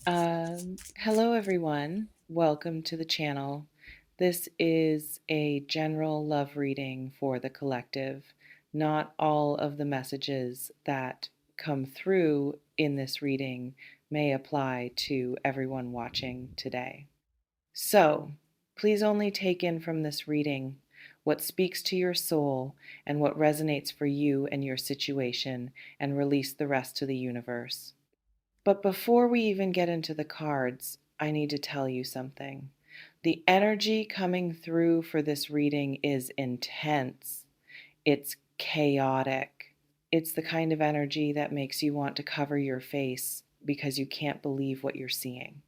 Hello, everyone. Welcome to the channel. This is a general love reading for the collective. Not all of the messages that come through in this reading may apply to everyone watching today. So, please only take in from this reading what speaks to your soul and what resonates for you and your situation, and release the rest to the universe. But before we even get into the cards, I need to tell you something. The energy coming through for this reading is intense. It's chaotic. It's the kind of energy that makes you want to cover your face because you can't believe what you're seeing.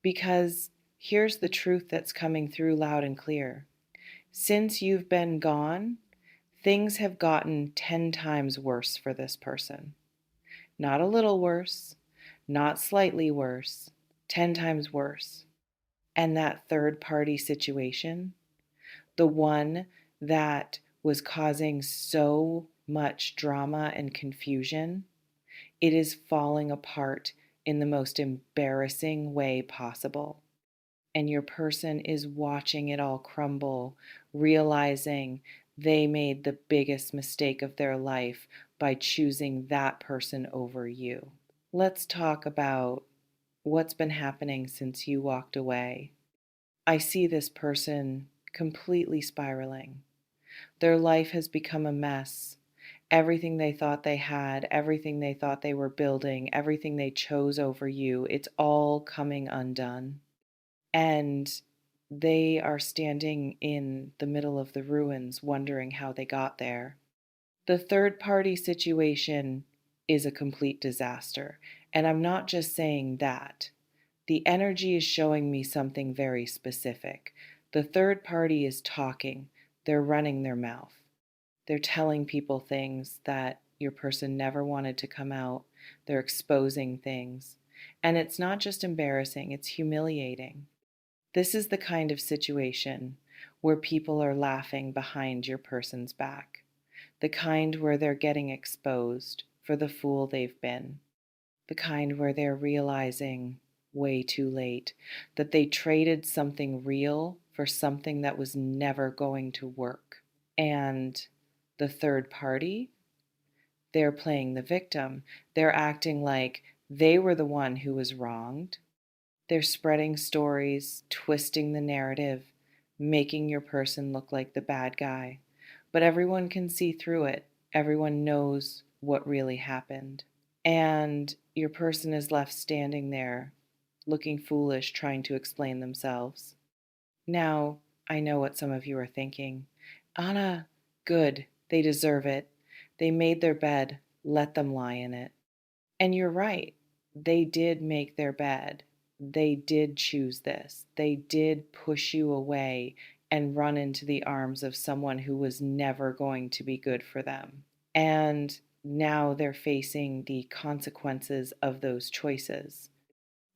Because here's the truth that's coming through loud and clear. Since you've been gone, things have gotten 10 times worse for this person. Not a little worse, not slightly worse, 10 times worse. And that third party situation, the one that was causing so much drama and confusion, it is falling apart in the most embarrassing way possible. And your person is watching it all crumble, realizing they made the biggest mistake of their life by choosing that person over you. Let's talk about what's been happening since you walked away. I see this person completely spiraling. Their life has become a mess. Everything they thought they had, everything they thought they were building, everything they chose over you, it's all coming undone. And they are standing in the middle of the ruins, wondering how they got there. The third party situation is a complete disaster. And I'm not just saying that. The energy is showing me something very specific. The third party is talking, they're running their mouth. They're telling people things that your person never wanted to come out. They're exposing things. And it's not just embarrassing, it's humiliating. This is the kind of situation where people are laughing behind your person's back, the kind where they're getting exposed for the fool they've been, the kind where they're realizing way too late that they traded something real for something that was never going to work. And the third party, they're playing the victim. They're acting like they were the one who was wronged. They're spreading stories, twisting the narrative, making your person look like the bad guy. But everyone can see through it. Everyone knows what really happened. And your person is left standing there, looking foolish, trying to explain themselves. Now, I know what some of you are thinking. Anna, good, they deserve it. They made their bed, let them lie in it. And you're right, they did make their bed. They did choose this. They did push you away and run into the arms of someone who was never going to be good for them. And now they're facing the consequences of those choices.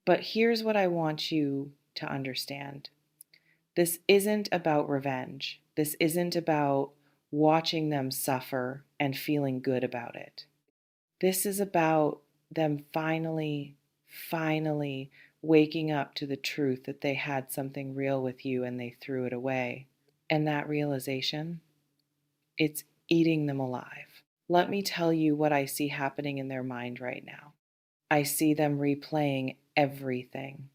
But here's what I want you to understand. This isn't about revenge. This isn't about watching them suffer and feeling good about it. This is about them finally waking up to the truth that they had something real with you and they threw it away. And that realization, it's eating them alive. Let me tell you what I see happening in their mind right now. I see them replaying everything,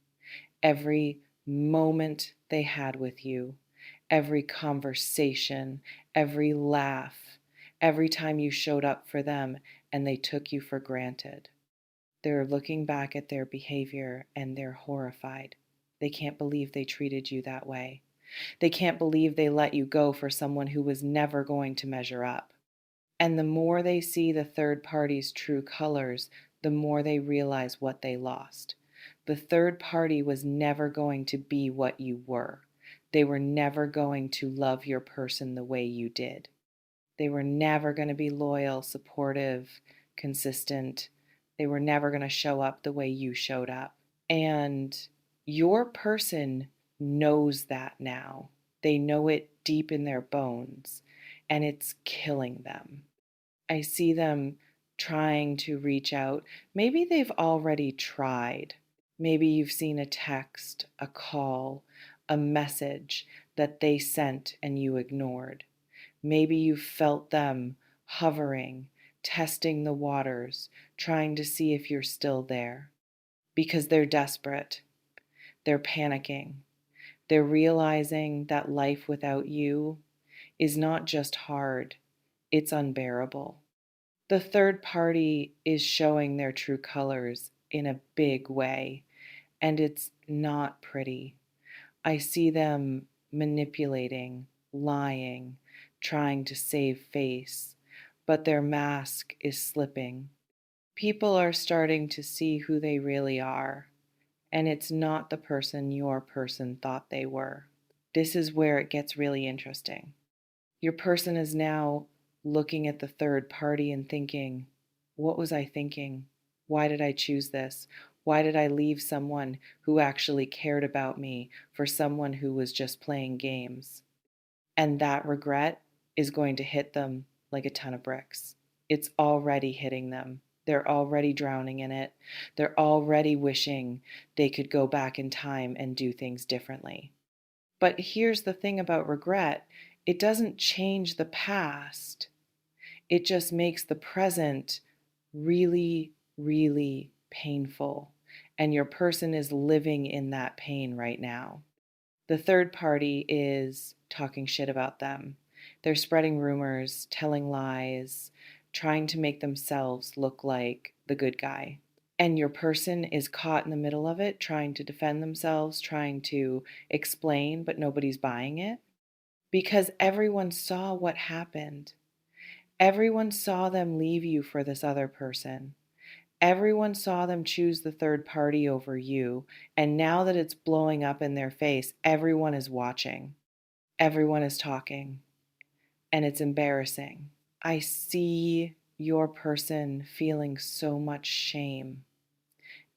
every moment they had with you, every conversation, every laugh, every time you showed up for them and they took you for granted. They're looking back at their behavior and they're horrified. They can't believe they treated you that way. They can't believe they let you go for someone who was never going to measure up. And the more they see the third party's true colors, the more they realize what they lost. The third party was never going to be what you were. They were never going to love your person the way you did. They were never going to be loyal, supportive, consistent. They were never going to show up the way you showed up. And your person knows that now. They know it deep in their bones, and it's killing them. I see them trying to reach out. Maybe they've already tried. Maybe you've seen a text, a call, a message that they sent and you ignored. Maybe you felt them hovering, testing the waters, trying to see if you're still there. Because they're desperate, they're panicking, they're realizing that life without you is not just hard, it's unbearable. The third party is showing their true colors in a big way, and it's not pretty. I see them manipulating, lying, trying to save face, but their mask is slipping. People are starting to see who they really are, and it's not the person your person thought they were. This is where it gets really interesting. Your person is now looking at the third party and thinking, what was I thinking? Why did I choose this? Why did I leave someone who actually cared about me for someone who was just playing games? And that regret is going to hit them like a ton of bricks. It's already hitting them. They're already drowning in it. They're already wishing they could go back in time and do things differently. But here's the thing about regret, it doesn't change the past. It just makes the present really, really painful. And your person is living in that pain right now. The third party is talking shit about them. They're spreading rumors, telling lies, trying to make themselves look like the good guy. And your person is caught in the middle of it, trying to defend themselves, trying to explain, but nobody's buying it because everyone saw what happened. Everyone saw them leave you for this other person. Everyone saw them choose the third party over you. And now that it's blowing up in their face, everyone is watching. Everyone is talking. And it's embarrassing. I see your person feeling so much shame.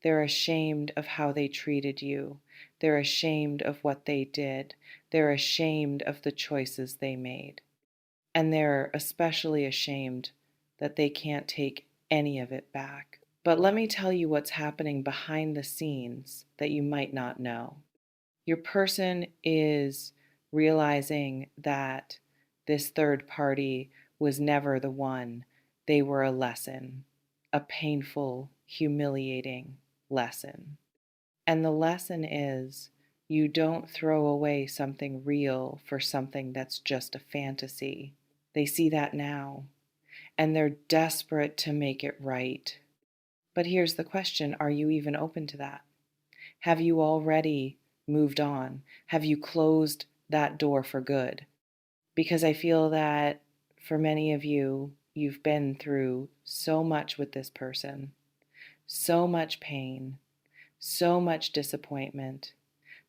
They're ashamed of how they treated you. They're ashamed of what they did. They're ashamed of the choices they made. And they're especially ashamed that they can't take any of it back. But let me tell you what's happening behind the scenes that you might not know. Your person is realizing that this third party was never the one. They were a lesson, a painful, humiliating lesson. And the lesson is you don't throw away something real for something that's just a fantasy. They see that now, and they're desperate to make it right. But here's the question, are you even open to that? Have you already moved on? Have you closed that door for good? Because I feel that for many of you, you've been through so much with this person, so much pain, so much disappointment,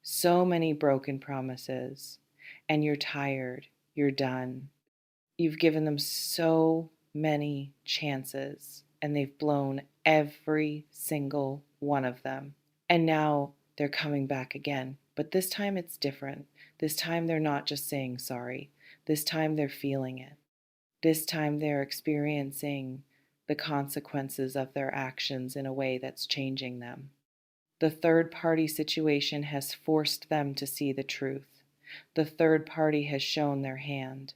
so many broken promises, and you're tired, you're done. You've given them so many chances, and they've blown every single one of them. And now they're coming back again. But this time it's different. This time they're not just saying sorry. This time they're feeling it. This time they're experiencing the consequences of their actions in a way that's changing them. The third party situation has forced them to see the truth. The third party has shown their hand.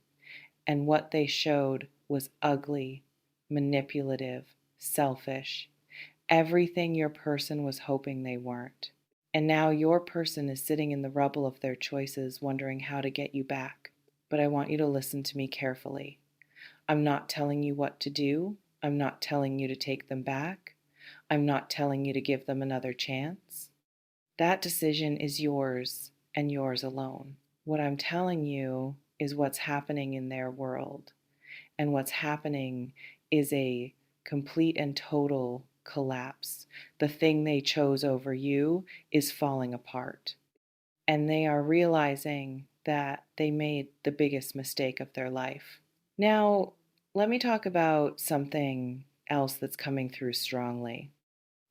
And what they showed was ugly, manipulative, selfish. Everything your person was hoping they weren't. And now your person is sitting in the rubble of their choices, wondering how to get you back. But I want you to listen to me carefully. I'm not telling you what to do. I'm not telling you to take them back. I'm not telling you to give them another chance. That decision is yours and yours alone. What I'm telling you is what's happening in their world. And what's happening is a complete and total collapse. The thing they chose over you is falling apart. And they are realizing that they made the biggest mistake of their life. Now, let me talk about something else that's coming through strongly.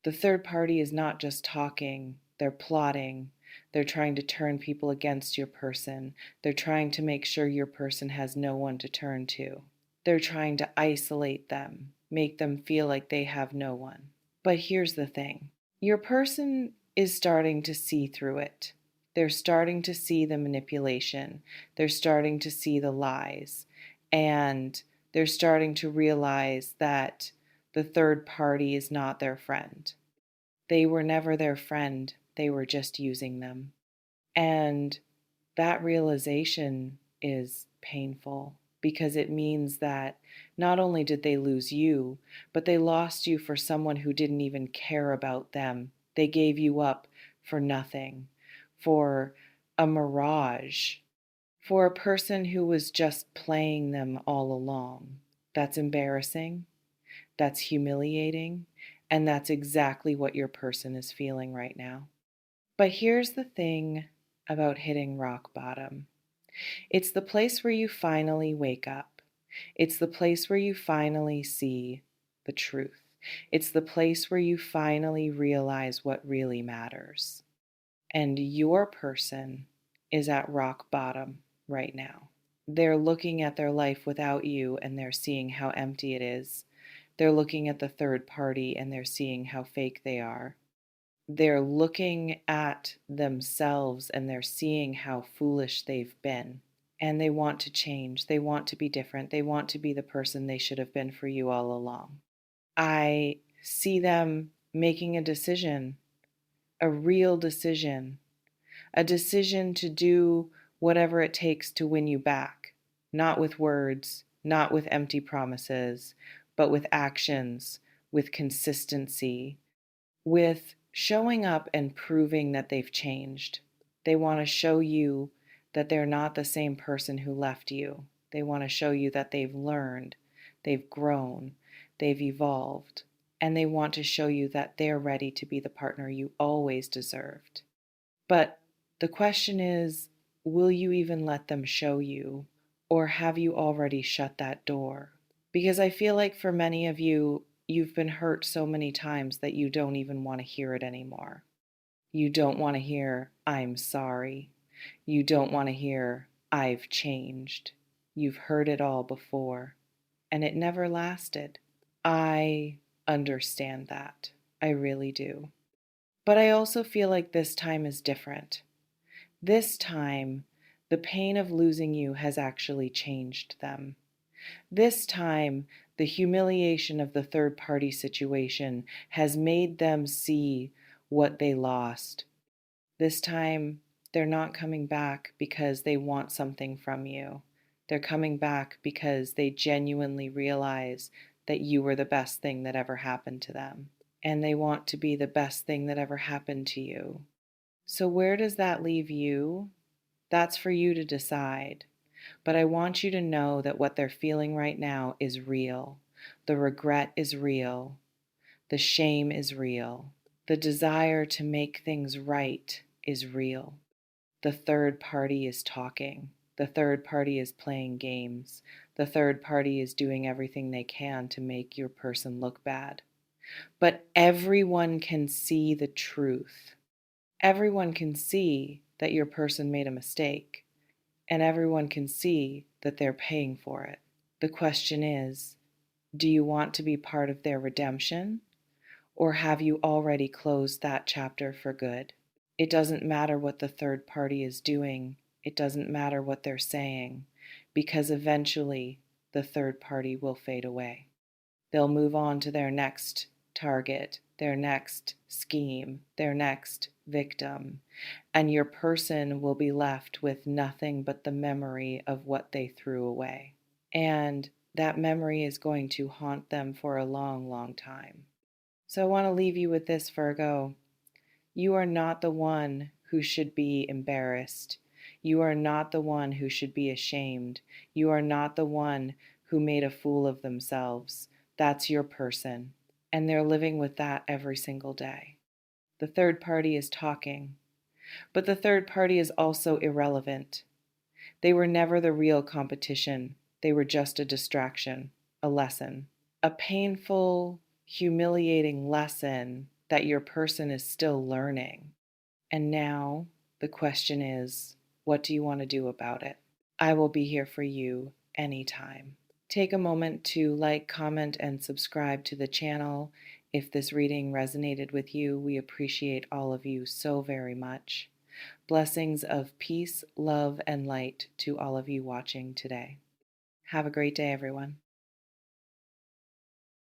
The third party is not just talking, they're plotting. They're trying to turn people against your person. They're trying to make sure your person has no one to turn to. They're trying to isolate them, make them feel like they have no one. But here's the thing, your person is starting to see through it. They're starting to see the manipulation. They're starting to see the lies. And they're starting to realize that the third party is not their friend. They were never their friend. They were just using them. And that realization is painful because it means that not only did they lose you, but they lost you for someone who didn't even care about them. They gave you up for nothing, for a mirage, for a person who was just playing them all along. That's embarrassing, that's humiliating, and that's exactly what your person is feeling right now. But here's the thing about hitting rock bottom. It's the place where you finally wake up. It's the place where you finally see the truth. It's the place where you finally realize what really matters. And your person is at rock bottom right now. They're looking at their life without you and they're seeing how empty it is. They're looking at the third party and they're seeing how fake they are. They're looking at themselves and they're seeing how foolish they've been. And they want to change. They want to be different. They want to be the person they should have been for you all along. I see them making a decision, a real decision, a decision to do whatever it takes to win you back, not with words, not with empty promises, but with actions, with consistency, with showing up and proving that they've changed. They want to show you that they're not the same person who left you. They want to show you that they've learned, they've grown, they've evolved, and they want to show you that they're ready to be the partner you always deserved. But the question is, will you even let them show you, or have you already shut that door? Because I feel like for many of you, you've been hurt so many times that you don't even want to hear it anymore. You don't want to hear, I'm sorry. You don't want to hear, I've changed. You've heard it all before, and it never lasted. I understand that. I really do. But I also feel like this time is different. This time, the pain of losing you has actually changed them. This time, the humiliation of the third party situation has made them see what they lost. This time, they're not coming back because they want something from you. They're coming back because they genuinely realize that you were the best thing that ever happened to them. And they want to be the best thing that ever happened to you. So, where does that leave you? That's for you to decide. But I want you to know that what they're feeling right now is real. The regret is real. The shame is real. The desire to make things right is real. The third party is talking. The third party is playing games. The third party is doing everything they can to make your person look bad. But everyone can see the truth. Everyone can see that your person made a mistake, and everyone can see that they're paying for it. The question is, do you want to be part of their redemption, or have you already closed that chapter for good? It doesn't matter what the third party is doing. It doesn't matter what they're saying, because eventually the third party will fade away. They'll move on to their next target, their next scheme, their next victim, and your person will be left with nothing but the memory of what they threw away. And that memory is going to haunt them for a long, long time. So I want to leave you with this, Virgo. You are not the one who should be embarrassed. You are not the one who should be ashamed. You are not the one who made a fool of themselves. That's your person, and they're living with that every single day. The third party is talking, but the third party is also irrelevant. They were never the real competition. They were just a distraction, a lesson, a painful, humiliating lesson that your person is still learning. And now the question is, what do you want to do about it? I will be here for you anytime. Take a moment to like, comment, and subscribe to the channel. If this reading resonated with you, we appreciate all of you so very much. Blessings of peace, love, and light to all of you watching today. Have a great day, everyone.